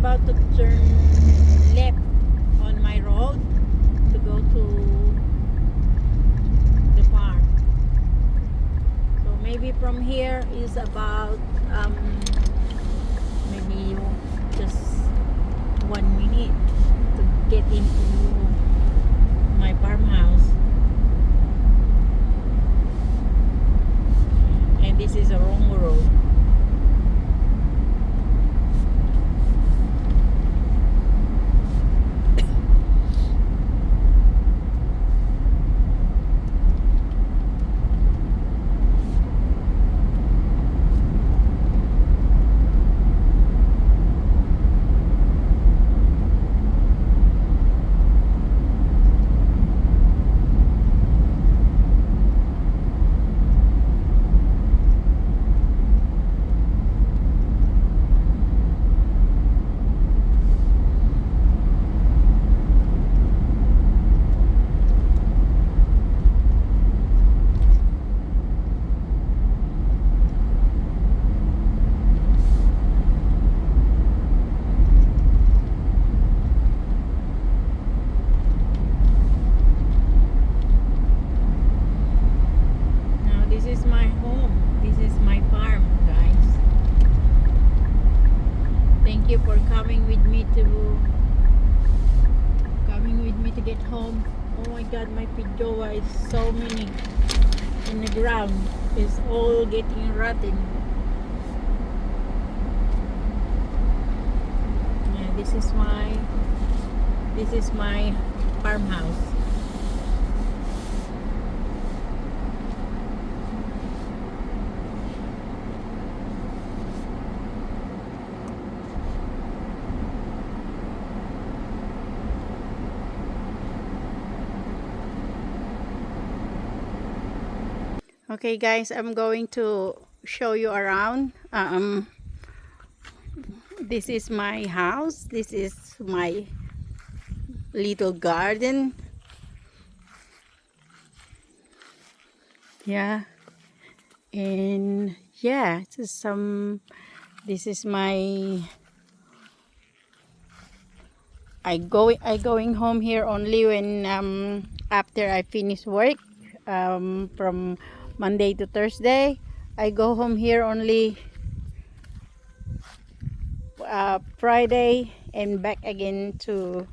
about to turn left on my road to go to the farm. So maybe from here is about maybe just 1 minute to get into my farmhouse. And this is a wrong road. This is my home. This is my farm, guys. Thank you for coming with me to get home. Oh my God, my pijoa is so many in the ground. It's all getting rotten. Yeah, this is my farmhouse. Okay guys, I'm going to show you around. This is my house. This is my little garden. Yeah. And yeah, this is my I going home here only when after I finish work from Monday to Thursday. I go home here only Friday and back again to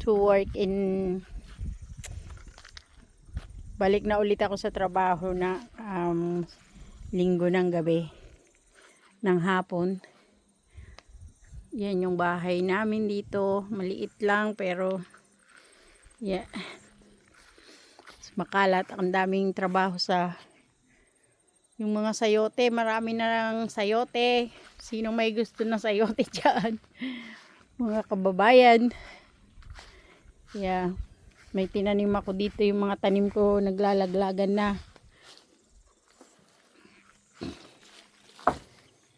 work in balik na ulit ako sa trabaho na linggo ng gabi ng hapon. Yan yung bahay namin dito, maliit lang pero yeah, makalat. Ang daming trabaho sa yung mga sayote, marami na lang sayote. Sino may gusto ng sayote dyan? Mga kababayan. Yeah. May tinanim ako dito, yung mga tanim ko naglalaglagan na.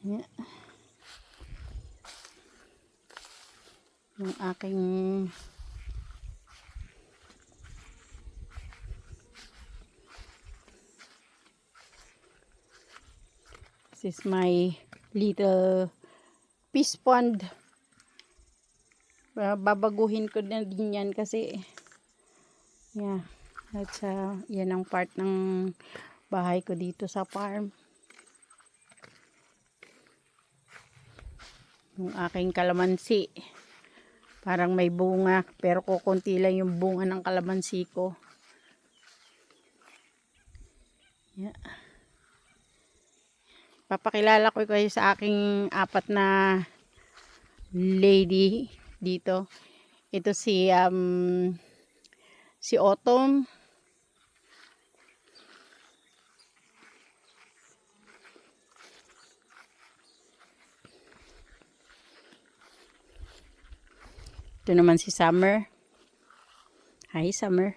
Yeah. Yung aking this is my little fish pond. Babaguhin ko na din yan kasi yeah, that's yan ang part ng bahay ko dito sa farm. Yung aking kalamansi parang may bunga pero kukunti lang yung bunga ng kalamansi ko. Yeah. Papakilala ko kayo sa aking 4 na lady dito. Ito si Autumn. Ito naman si Summer. Hi Summer.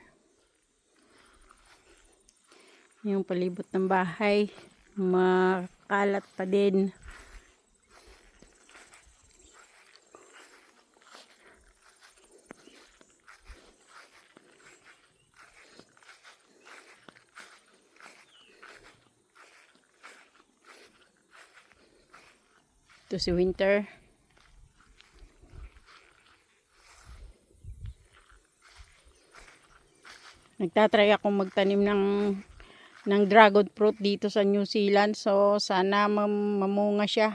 Yung palibot ng bahay, makalat pa din. Ito si Winter. Nagtatry akong magtanim ng dragon fruit dito sa New Zealand. So, sana mamunga siya.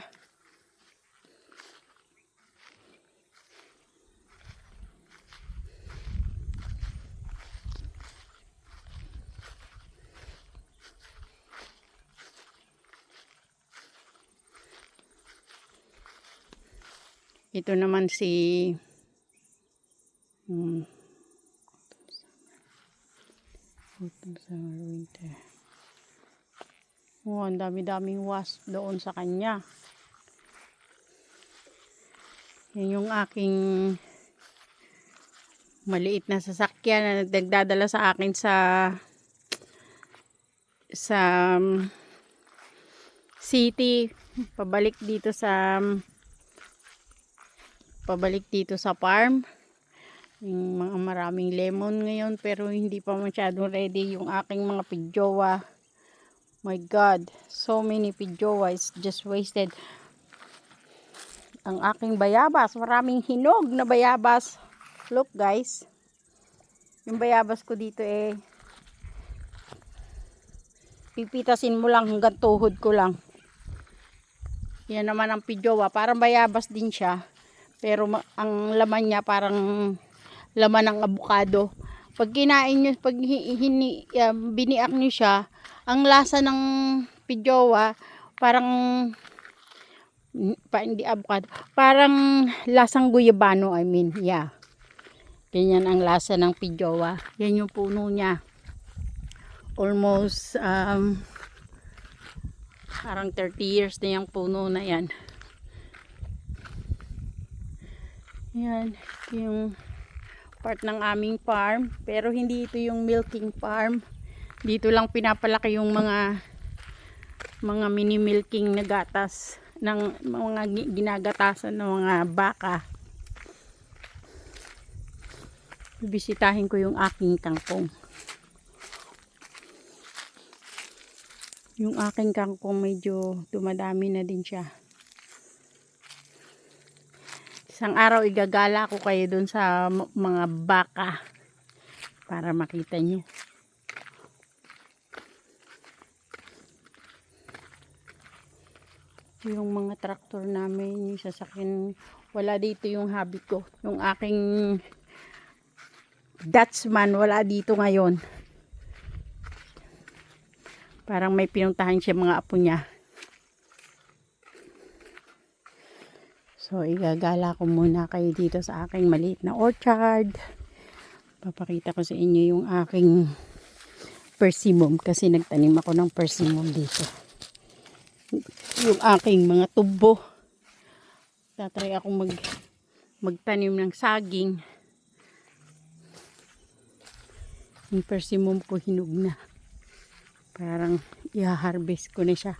Ito naman si autumn, summer, winter. Oh, ang dami-daming wasp doon sa kanya. Yan yung aking maliit na sasakyan na nagdadala sa akin sa city, pabalik dito sa farm. Yung mga maraming lemon ngayon, pero hindi pa masyadong ready yung aking mga pidjowa. My God, so many pidjowa, it's just wasted. Ang aking bayabas, maraming hinog na bayabas. Look guys, yung bayabas ko dito pipitasin mo lang hanggang tuhod ko lang. Yan naman ang pidjowa, parang bayabas din siya, pero ang laman niya parang laman ng avocado. Pag kinain nyo, pag biniak nyo siya, ang lasa ng pidjowa parang hindi avocado, parang lasang guyabano, yeah. Ganyan ang lasa ng pidjowa. Yan yung puno niya. Almost parang 30 years na yung puno na yan. Yan yung part ng aming farm, pero hindi ito yung milking farm. Dito lang pinapalaki yung mga mini milking na gatas ng mga ginagatasan ng mga baka. Bibisitahin ko yung aking kangkong. Yung aking kangkong medyo dumadami na din siya. Isang araw igagala ko kayo dun sa mga baka para makita nyo. Yung mga traktor namin, yung sasakyan, wala dito yung hobby ko. Yung aking Dutchman, wala dito ngayon. Parang may pinuntahan siya mga apo niya. So, igagala ko muna kayo dito sa aking maliit na orchard. Papakita ko sa inyo yung aking persimmon kasi nagtanim ako ng persimmon dito. Yung aking mga tubo. Tatry akong magtanim ng saging. Yung persimmon ko hinog na. Parang i-harvest ko na siya.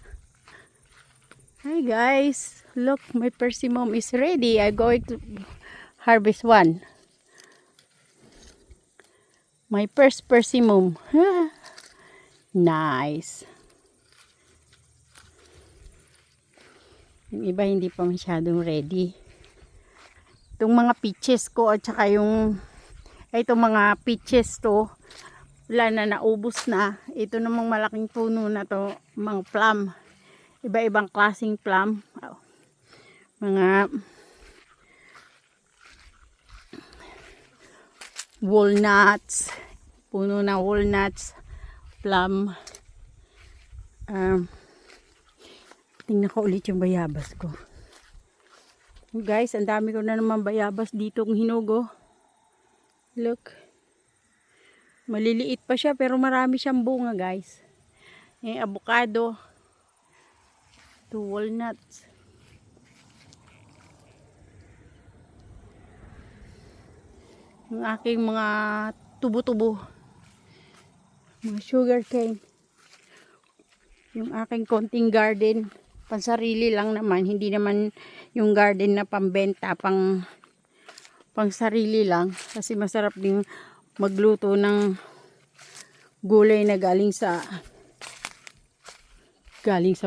Hi guys, look, my persimmon is ready. I'm going to harvest one. My first persimmon. Nice. Yung iba hindi pa masyadong ready. Itong mga peaches ko at saka itong mga peaches to, wala na, naubos na. Ito namang malaking puno na to, mga plum. Iba-ibang klaseng plum. Mga walnuts. Puno ng walnuts. Plum. Tingnan ko ulit yung bayabas ko. Guys, ang dami ko na naman bayabas dito kung hinugo. Look. Maliliit pa siya pero marami siyang bunga guys. Avocado. 2 walnuts. Yung aking mga tubo-tubo. Mga sugar cane. Yung aking konting garden. Pansarili lang naman. Hindi naman yung garden na pambenta. Pang sarili lang. Kasi masarap din magluto ng gulay na galing sa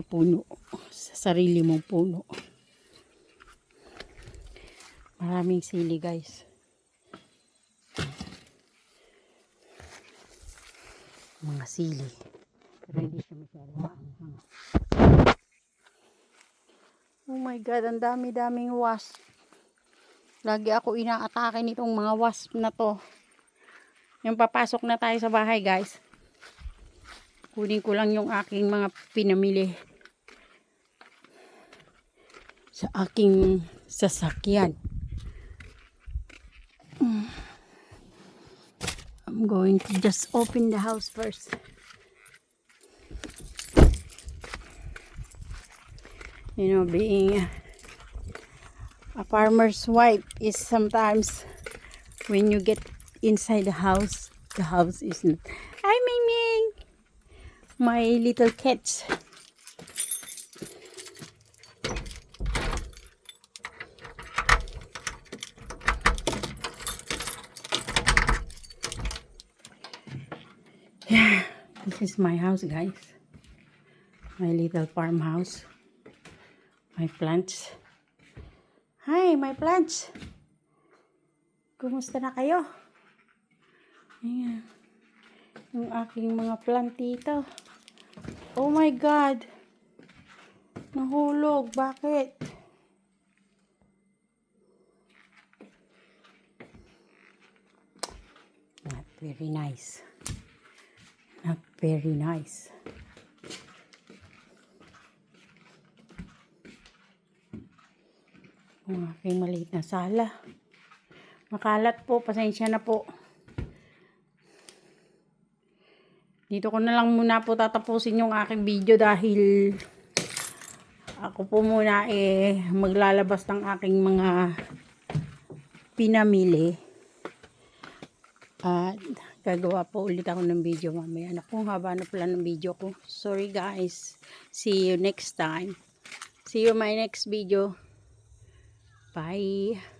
puno. Sarili mong puno. Maraming sili guys. mga sili. Pero hindi siya masyado maanghang. Oh my God, ang dami-daming wasp. Lagi ako inaatake nitong mga wasp na to. Yung papasok na tayo sa bahay, guys. Kunin ko lang yung aking mga pinamili sa aking sasakyan. I'm going to just open the house first. You know, being a farmer's wife is sometimes when you get inside the house is not. Hi, Ming Ming! My little cats. Yeah, this is my house, guys. My little farmhouse. My plants. Hi, my plants. Kumusta na kayo? Ayan. Yung aking mga plant dito. Oh my God. Nahulog. Bakit? Not very nice. Not very nice. Ang aking maliit na sala. Makalat po. Pasensya na po. Dito ko na lang muna po tatapusin yung aking video dahil ako po muna maglalabas ng aking mga pinamili. At gagawa po ulit ako ng video mamaya. Naku, haba na pala ng video ko. Sorry guys. See you next time. See you in my next video. Bye.